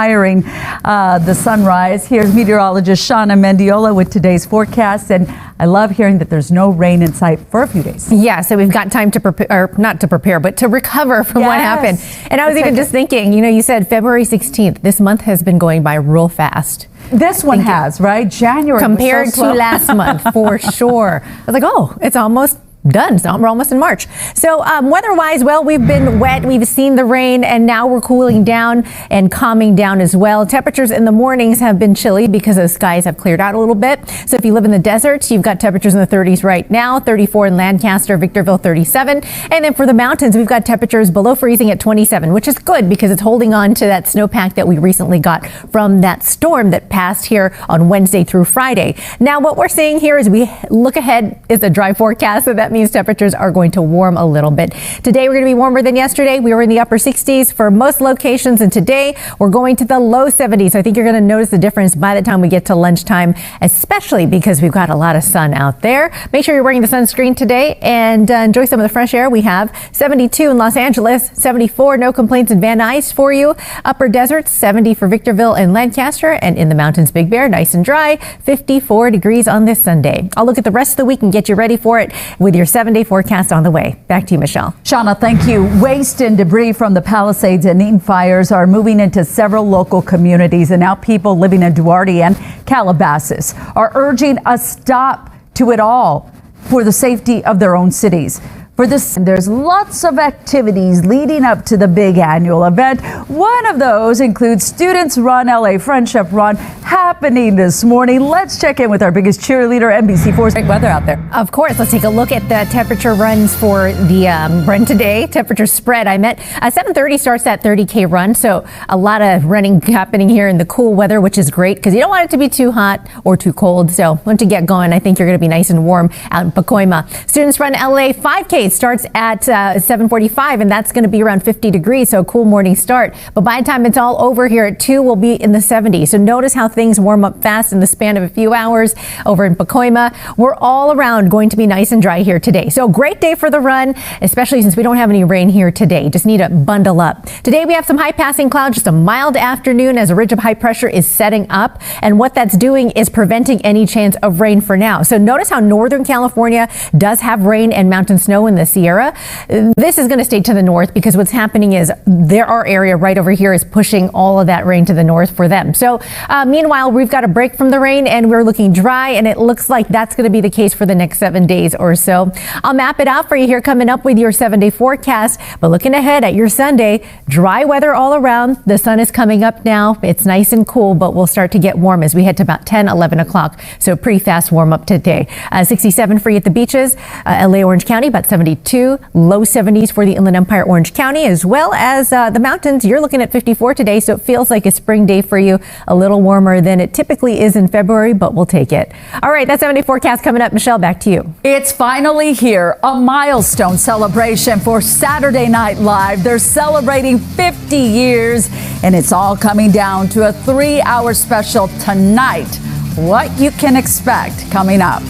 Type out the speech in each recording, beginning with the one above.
admiring the sunrise. Here's meteorologist Shanna Mendiola with today's forecast, and I love hearing that there's no rain in sight for a few days. Yeah, so we've got time to prepare, or not to prepare, but to recover from what happened. And I was even just thinking, you said February 16th. This month has been going by real fast. This one has, right? January compared to last month, for sure. I was like, oh, it's almost done. So we're almost in March. So weather-wise, well, we've been wet. We've seen the rain, and now we're cooling down and calming down as well. Temperatures in the mornings have been chilly because the skies have cleared out a little bit. So if you live in the desert, you've got temperatures in the 30s right now, 34 in Lancaster, Victorville 37. And then for the mountains, we've got temperatures below freezing at 27, which is good because it's holding on to that snowpack that we recently got from that storm that passed here on Wednesday through Friday. Now, what we're seeing here as we look ahead is a dry forecast, so that means temperatures are going to warm a little bit. Today we're going to be warmer than yesterday. We were in the upper 60s for most locations, and today we're going to the low 70s. I think you're going to notice the difference by the time we get to lunchtime, especially because we've got a lot of sun out there. Make sure you're wearing the sunscreen today and enjoy some of the fresh air. We have 72 in Los Angeles, 74, no complaints in Van Nuys for you. Upper desert, 70 for Victorville and Lancaster, and in the mountains, Big Bear, nice and dry, 54 degrees on this Sunday. I'll look at the rest of the week and get you ready for it with your 7-day forecast on the way. Back to you, Michelle. Shanna, thank you. Waste and debris from the Palisades and Eaton fires are moving into several local communities, and now people living in Duarte and Calabasas are urging a stop to it all for the safety of their own cities. For this, there's lots of activities leading up to the big annual event. One of those includes Students Run LA Friendship Run happening this morning. Let's check in with our biggest cheerleader, NBC4's great weather out there. Of course, let's take a look at the temperature runs for the run today. Temperature spread, I meant 7:30 starts that 30K run. So a lot of running happening here in the cool weather, which is great because you don't want it to be too hot or too cold. So once you get going, I think you're going to be nice and warm out in Pacoima. Students Run LA 5K starts at 7:45, and that's going to be around 50 degrees, so a cool morning start. But by the time it's all over here at 2, we'll be in the 70s. So notice how things warm up fast in the span of a few hours over in Pacoima. We're all around going to be nice and dry here today. So great day for the run, especially since we don't have any rain here today. Just need to bundle up. Today we have some high passing clouds, just a mild afternoon as a ridge of high pressure is setting up. And what that's doing is preventing any chance of rain for now. So notice how Northern California does have rain and mountain snow in the Sierra. This is going to stay to the north because what's happening is our area right over here is pushing all of that rain to the north for them. So meanwhile, we've got a break from the rain and we're looking dry, and it looks like that's going to be the case for the next 7 days or so. I'll map it out for you here coming up with your 7-day forecast. But looking ahead at your Sunday, dry weather all around. The sun is coming up now. It's nice and cool, but we'll start to get warm as we head to about 10, 11 o'clock. So pretty fast warm up today. 67 for you at the beaches, LA, Orange County, about 72. Low 70s for the Inland Empire, Orange County, as well as the mountains. You're looking at 54 today, so it feels like a spring day for you. A little warmer than it typically is in February, but we'll take it. All right, that 7-day forecast coming up. Michelle, back to you. It's finally here, a milestone celebration for Saturday Night Live. They're celebrating 50 years, and it's all coming down to a 3-hour special tonight. What you can expect coming up.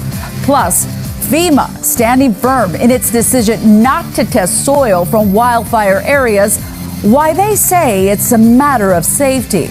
Plus, FEMA standing firm in its decision not to test soil from wildfire areas, why they say it's a matter of safety.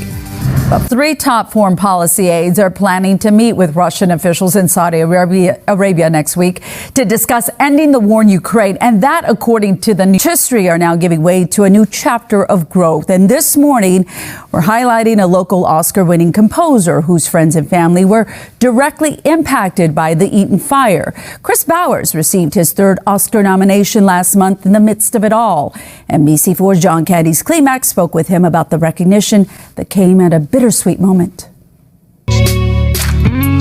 But 3 top foreign policy aides are planning to meet with Russian officials in Saudi Arabia next week to discuss ending the war in Ukraine. And that, according to the news, history are now giving way to a new chapter of growth. And this morning, we're highlighting a local Oscar-winning composer whose friends and family were directly impacted by the Eaton fire. Chris Bowers received his 3rd Oscar nomination last month in the midst of it all. NBC4's John Candy's Climax spoke with him about the recognition that came at a bittersweet moment.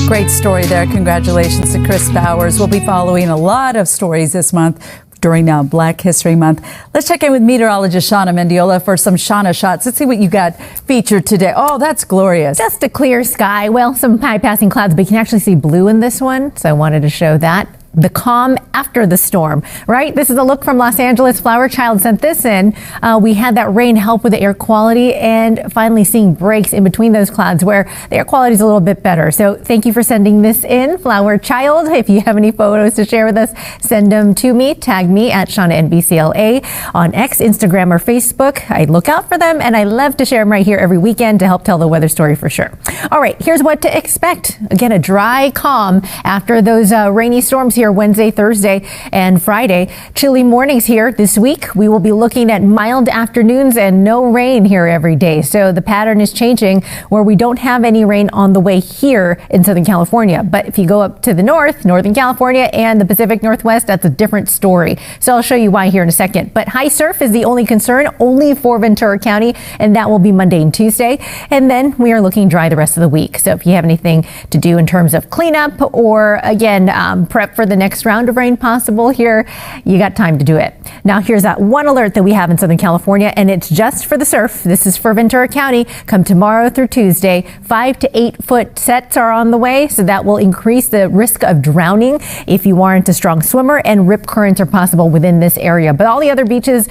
Great story there. Congratulations to Chris Bowers. We'll be following a lot of stories this month during Black History Month. Let's check in with meteorologist Shanna Mendiola for some Shanna shots. Let's see what you got featured today. Oh, that's glorious. Just a clear sky. Well, some high passing clouds, but you can actually see blue in this one. So I wanted to show that. the calm after the storm, right? This is a look from Los Angeles. Flower Child sent this in. We had that rain help with the air quality and finally seeing breaks in between those clouds where the air quality is a little bit better. So thank you for sending this in, Flower Child. If you have any photos to share with us, send them to me. Tag me at Shanna NBCLA on X, Instagram, or Facebook. I look out for them and I love to share them right here every weekend to help tell the weather story for sure. All right, here's what to expect. Again, a dry calm after those rainy storms here Wednesday, Thursday, and Friday. Chilly mornings here this week. We will be looking at mild afternoons and no rain here every day. So the pattern is changing where we don't have any rain on the way here in Southern California. But if you go up to the north, Northern California and the Pacific Northwest, that's a different story. So I'll show you why here in a second. But high surf is the only concern, only for Ventura County, and that will be Monday and Tuesday. And then we are looking dry the rest of the week. So if you have anything to do in terms of cleanup or again, prep for the next round of rain possible here, you got time to do it. Now here's that one alert that we have in Southern California, and it's just for the surf. This is for Ventura County. Come tomorrow through Tuesday, 5 to 8 foot sets are on the way, so that will increase the risk of drowning if you aren't a strong swimmer, and rip currents are possible within this area. But all the other beaches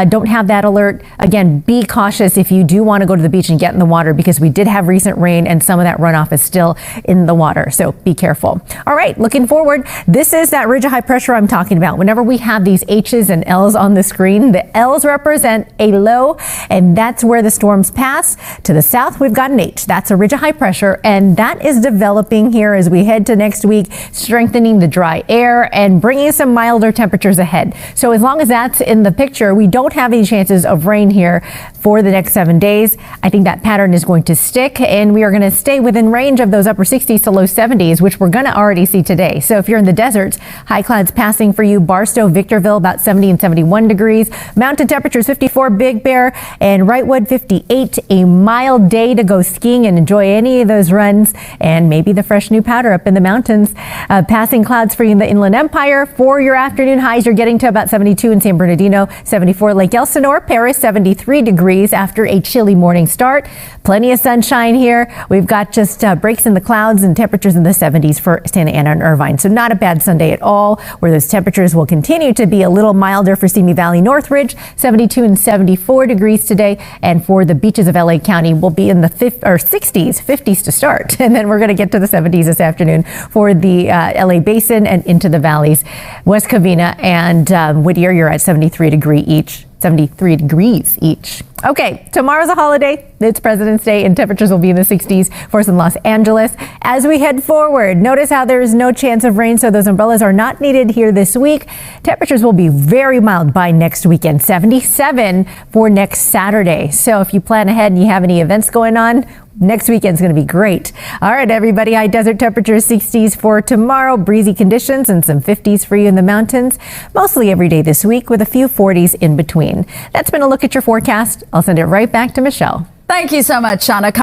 don't have that alert. Again, be cautious if you do want to go to the beach and get in the water, because we did have recent rain and some of that runoff is still in the water. So be careful. All right, looking forward. This is that ridge of high pressure I'm talking about. Whenever we have these H's and L's on the screen, the L's represent a low, and that's where the storms pass. To the south, we've got an H. That's a ridge of high pressure, and that is developing here as we head to next week, strengthening the dry air and bringing some milder temperatures ahead. So as long as that's in the picture, we don't have any chances of rain here for the next 7 days. I think that pattern is going to stick, and we are going to stay within range of those upper 60s to low 70s, which we're going to already see today. So if you're in the deserts, high clouds passing for you. Barstow, Victorville, about 70 and 71 degrees. Mountain temperatures 54, Big Bear, and Wrightwood 58. A mild day to go skiing and enjoy any of those runs, and maybe the fresh new powder up in the mountains. Passing clouds for you in the Inland Empire. For your afternoon highs, you're getting to about 72 in San Bernardino, 74 Lake Elsinore, Paris 73 degrees after a chilly morning start. Plenty of sunshine here. We've got just breaks in the clouds and temperatures in the 70s for Santa Ana and Irvine. So not a bad Sunday at all, where those temperatures will continue to be a little milder for Simi Valley, Northridge, 72 and 74 degrees today. And for the beaches of LA County, we'll be in the 60s, 50s to start. And then we're going to get to the 70s this afternoon for the LA Basin and into the valleys. West Covina and Whittier, you're at 73 degrees each. Okay, tomorrow's a holiday. It's President's Day, and temperatures will be in the 60s for us in Los Angeles. As we head forward, notice how there is no chance of rain, so those umbrellas are not needed here this week. Temperatures will be very mild by next weekend, 77 for next Saturday. So if you plan ahead and you have any events going on, next weekend's going to be great. All right, everybody, high desert temperatures 60s for tomorrow, breezy conditions and some 50s for you in the mountains. Mostly every day this week with a few 40s in between. That's been a look at your forecast. I'll send it right back to Michelle. Thank you so much, Shanna.